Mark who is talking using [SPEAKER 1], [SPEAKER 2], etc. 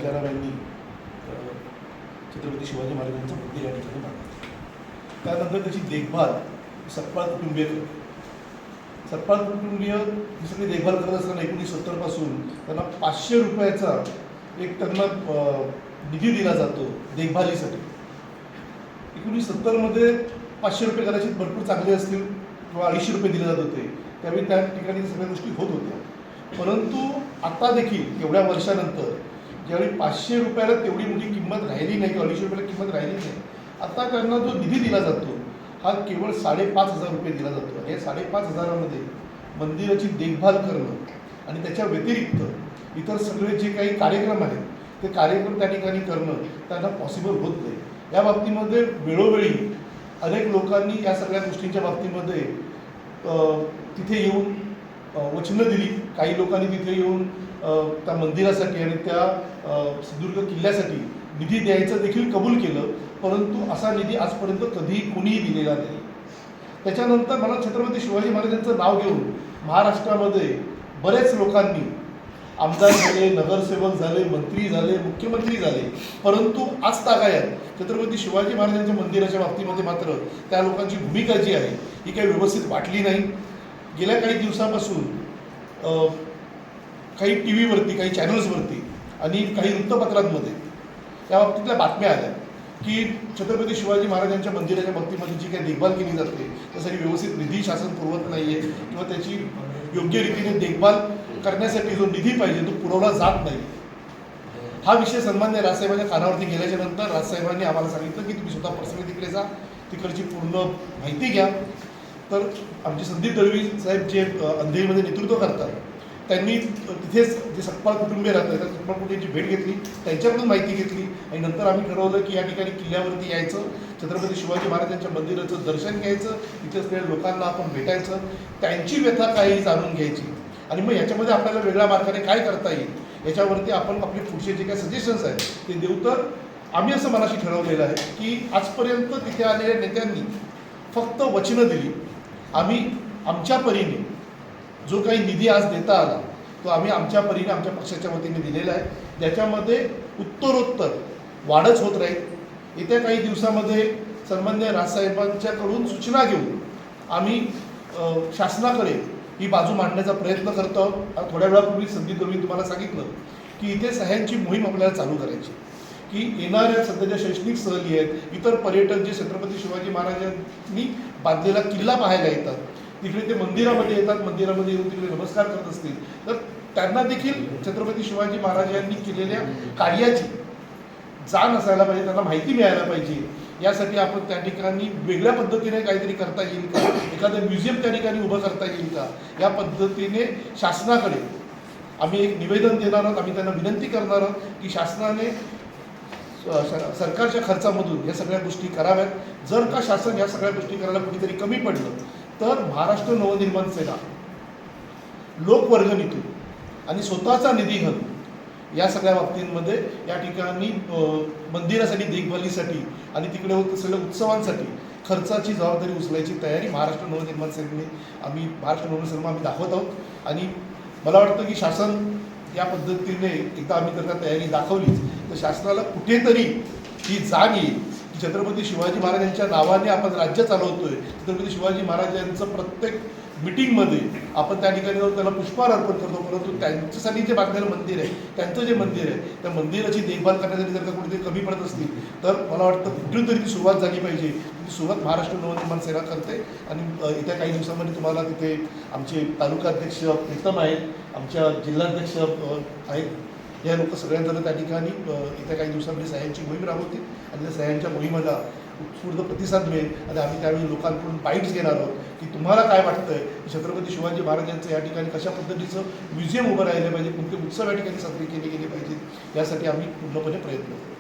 [SPEAKER 1] राजारामांनी छत्रपती शिवाजी महाराजांचं मंदिर या ठिकाणी बांधलं. त्यानंतर त्याची देखभाल सतपाल कुटुंबीय करते. सतपाल कुटुंबीय ही सगळी देखभाल करत असताना 1970 पासून त्यांना 500 रुपयाचा एक त्यांना निधी दिला जातो देखभालीसाठी. 1970 मध्ये 500 रुपये कदाचित भरपूर चांगले असतील किंवा 250 रुपये दिले जात होते. त्यावेळी त्या ठिकाणी सगळ्या गोष्टी होत होत्या. परंतु आता देखील एवढ्या वर्षानंतर ज्यावेळी 500 रुपयाला तेवढी मोठी किंमत राहिली नाही किंवा 250 रुपयाला किंमत राहिली नाही, आता त्यांना जो निधी दिला जातो हा केवळ 5,500 रुपये दिला जातो. आणि या 5,500मध्ये मंदिराची देखभाल करणं आणि त्याच्या व्यतिरिक्त इतर सगळे जे काही कार्यक्रम आहेत ते कार्यक्रम त्या ठिकाणी करणं त्यांना पॉसिबल होत नाही. या बाबतीमध्ये वेळोवेळी अनेक लोकांनी या सगळ्या गोष्टींच्या बाबतीमध्ये तिथे येऊन वचनं दिली. काही लोकांनी तिथे येऊन त्या मंदिरासाठी आणि त्या सिंधुदुर्ग किल्ल्यासाठी निधी द्यायचं देखील कबूल केलं. परंतु असा निधी आजपर्यंत कधीही कोणीही दिलेला नाही. त्याच्यानंतर मला छत्रपती शिवाजी महाराजांचं नाव घेऊन महाराष्ट्रामध्ये बरेच लोकांनी आमदार झाले, नगरसेवक झाले, मंत्री झाले, मुख्यमंत्री झाले. परंतु आज तागायत छत्रपती शिवाजी महाराजांच्या मंदिराच्या बाबतीमध्ये मात्र त्या लोकांची भूमिका जी आहे ही काही व्यवस्थित वाटली नाही. गेल्या काही दिवसापासून काही टी व्हीवरती, काही चॅनल्सवरती आणि काही वृत्तपत्रांमध्ये या बाबतीतल्या बातम्या आल्या की छत्रपती शिवाजी महाराजांच्या मंदिराच्या बाबतीमध्ये जी काही देखभाल केली जाते त्यासाठी व्यवस्थित निधी शासन पुरवत नाही आहे किंवा त्याची योग्य रीतीने देखभाल करण्यासाठी जो निधी पाहिजे तो पुरवला जात नाही. हा विषय सन्मान्य राजसाहेबांच्या कानावरती गेल्याच्या नंतर राजसाहेबांनी आम्हाला सांगितलं की तुम्ही स्वतः पर्सनली तिकडे जा, तिकडची पूर्ण माहिती घ्या. तर आमचे संदीप दळवी साहेब जे अंधेरीमध्ये नेतृत्व करतात त्यांनी तिथेच जे सतपाल कुटुंबीय राहतात त्या सतपाल कुटुंबाची भेट घेतली, त्यांच्याकडून माहिती घेतली आणि नंतर आम्ही ठरवलं की या ठिकाणी किल्ल्यावरती यायचं, छत्रपती शिवाजी महाराजांच्या मंदिराचं दर्शन घ्यायचं, तिथे असलेल्या लोकांना आपण भेटायचं, त्यांची व्यथा काही जाणून घ्यायची आणि मग याच्यामध्ये आपल्याला वेगळ्या मार्गाने काय करता येईल याच्यावरती आपण आपले पुढचे जे काही सजेशन्स आहेत ते देऊ. तर आम्ही असं मनाशी ठरवलेलं आहे की आजपर्यंत तिथे आलेल्या नेत्यांनी फक्त वचनं दिली. आम्ही आमच्या परीने जो काही निधी आज देता आला तो आम्ही आमच्या परीने आमच्या पक्षाच्या वतीने दिलेला आहे, ज्याच्यामध्ये उत्तरोत्तर वाढच होत राहील. येत्या काही दिवसामध्ये सन्मान्य राजसाहेबांच्याकडून सूचना घेऊन आम्ही शासनाकडे ही बाजू मांडण्याचा प्रयत्न करतो आहोत. थोड्या वेळापूर्वी संदीप दळवी तुम्हाला सांगितलं की इथे सह्यांची मोहीम आपल्याला चालू करायची की येणाऱ्या सध्याच्या शैक्षणिक सहली आहेत, इतर पर्यटक जे छत्रपती शिवाजी महाराजांनी बांधलेला किल्ला पाहायला येतात, तिकडे ते मंदिरामध्ये येतात, मंदिरामध्ये येऊन तिकडे नमस्कार करत असतील तर त्यांना देखील छत्रपती शिवाजी महाराजांनी केलेल्या कार्याची जाण असायला पाहिजे, त्यांना माहिती मिळायला पाहिजे. यासाठी आपण त्या ठिकाणी वेगळ्या पद्धतीने काहीतरी करता येईल का, एखादं म्युझियम त्या ठिकाणी उभं करता येईल का, या पद्धतीने शासनाकडे आम्ही एक निवेदन देणार आहोत. आम्ही त्यांना विनंती करणार आहोत की शासनाने सरकारच्या खर्चामधून या सगळ्या गोष्टी कराव्यात. जर का शासन या सगळ्या गोष्टी करायला कुठेतरी कमी पडलं तर महाराष्ट्र नवनिर्माण सेना लोकवर्गणीतून आणि स्वतःचा निधी घालून या सगळ्या बाबतींमध्ये या ठिकाणी मंदिरासाठी, देखभालीसाठी आणि तिकडे होत असलेल्या उत्सवांसाठी खर्चाची जबाबदारी उचलायची तयारी महाराष्ट्र नवनिर्माण सेनेने महाराष्ट्र नवनिर्माण सेना आम्ही दाखवत आहोत. आणि मला वाटतं की शासन या पद्धतीने एकदा आम्ही जर तयारी दाखवलीच तर शासनाला कुठेतरी ही जाण येईल की छत्रपती शिवाजी महाराजांच्या नावाने आपण राज्य चालवतोय. छत्रपती शिवाजी महाराजांचं प्रत्येक मिटिंगमध्ये आपण त्या ठिकाणी जाऊन त्याला पुष्पहार अर्पण करतो. परंतु त्यांच्यासाठी जे बांधलेलं मंदिर आहे, त्यांचं जे मंदिर आहे त्या मंदिराची देखभाल करण्यासाठी जर का कुठेतरी कमी पडत असतील तर मला वाटतं कुठून तरी ती सुरुवात झाली पाहिजे. ती सुरुवात महाराष्ट्र नवनिर्माण सेना करते. आणि येत्या काही दिवसांमध्ये तुम्हाला तिथे आमचे तालुकाध्यक्ष प्रीतम आहेत, आमच्या जिल्हाध्यक्ष आहेत, या लोक सगळ्यांजण त्या ठिकाणी येत्या काही दिवसांमध्ये सह्यांची मोहीम राबवतील आणि त्या सह्यांच्या मोहिमेला उत्स्फूर्त प्रतिसाद मिळेल. आणि आम्ही त्यावेळी लोकांकडून बाईट्स घेणार आहोत की तुम्हाला काय वाटतंय की छत्रपती शिवाजी महाराजांचं या ठिकाणी कशा पद्धतीचं म्युझियम उभं राहिलं पाहिजे, कोणते उत्सव या ठिकाणी साजरे केले गेले पाहिजेत, यासाठी आम्ही पूर्णपणे प्रयत्न करू.